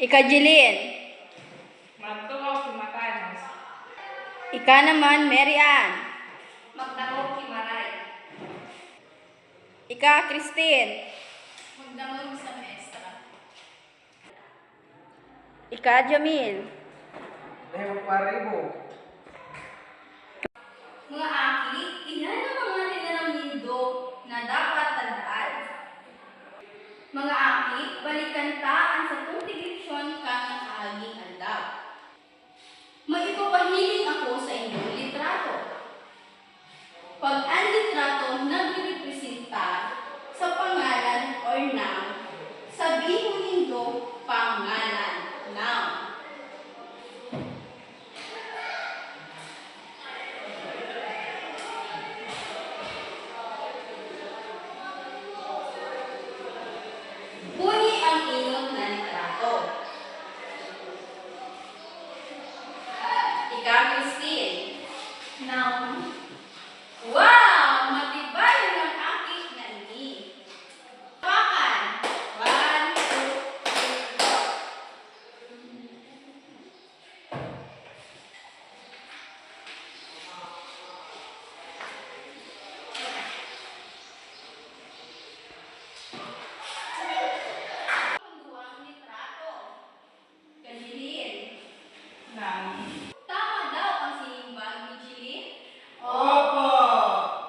Ika, Jeline. Magtukaw si Matanos. Ika naman, Mary Ann. Magdamog si Maray. Ika, Christine. Magdamog sa Mestra. Ika, Jamil. Magparibo. Mga aki, ilan ang mga nilalang nindo na dapat tandaan? Mga aki, balikan ta ang sa tungtigisyon ka ng kaaging andaw. Maipapahiling ako sa inyong litrato. Pag ang litrato nagrepresenta sa pangalan or noun, sabihin nindo pangalan, noun. Puni ang inyong na litrato. Ika, Christine. Noun. Wow! Matibay ang akik na ini. Hawakan. 1, 2, 3, go. Panduang litrato. Kajilin. Tama daw ang sinimbag ni Jilin? Opo!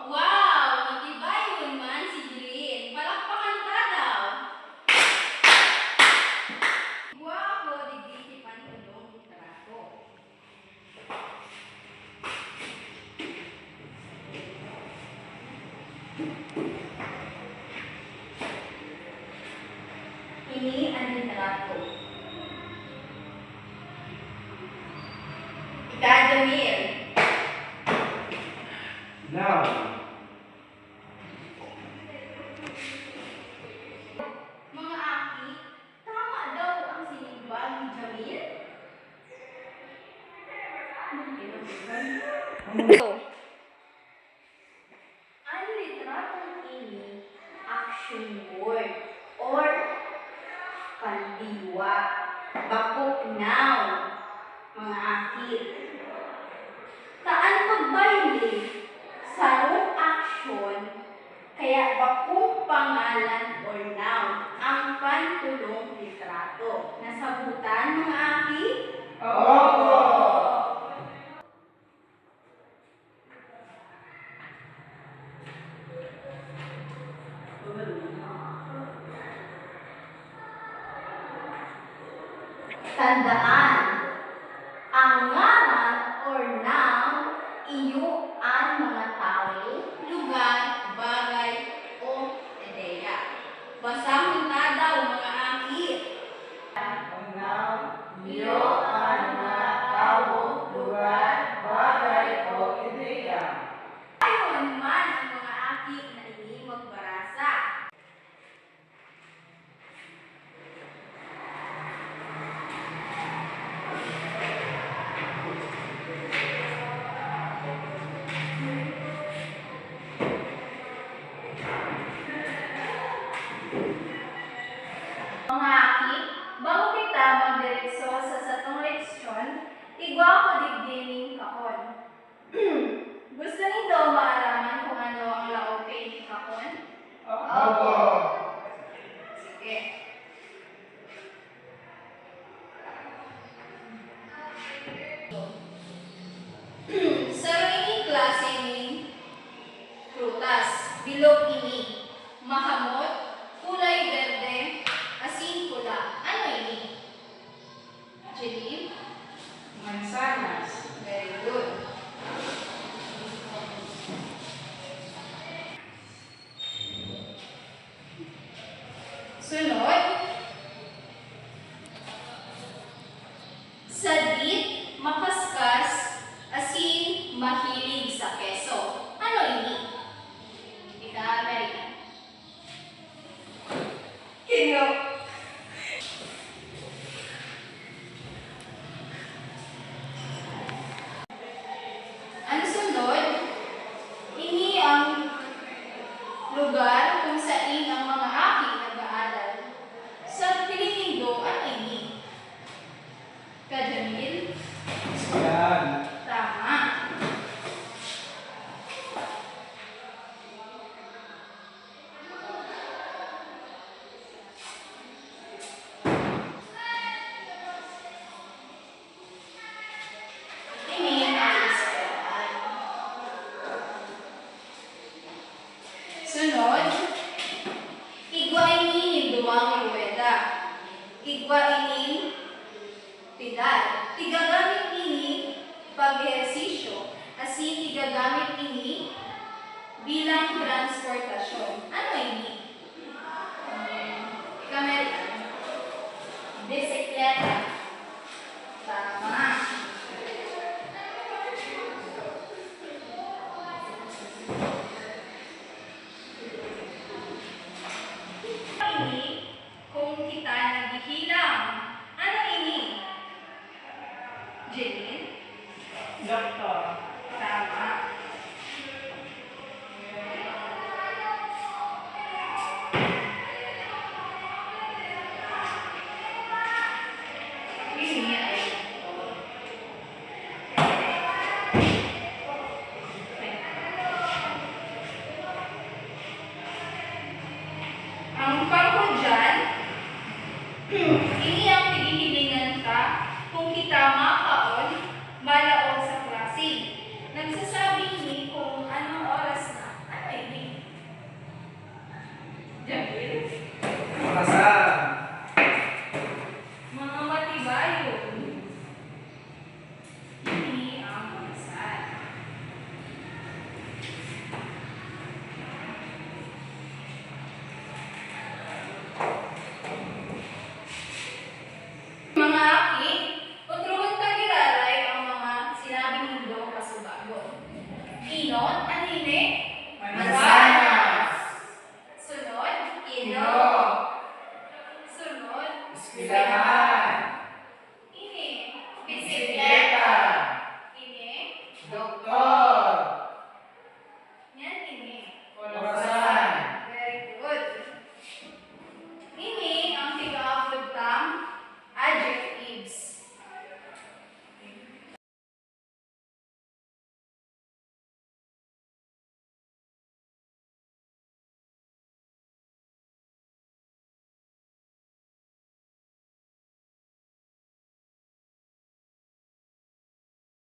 Wow! Matibay naman si Jilin. Palakpakan ka daw. Guwapo, digdisipan tulong litrato. Ini ang litrato. Ika, Jamil. Now. Mga aki, tama daw ang sinimbag ni Jamil? Ang litratong ini, action word or pandiwa, bakok noun, mga aki. Taan pagbayli, sarong action, kaya bakong pangalan or noun, ang pantulong litrato. Nasabutan mga aki? Opo! Tandaan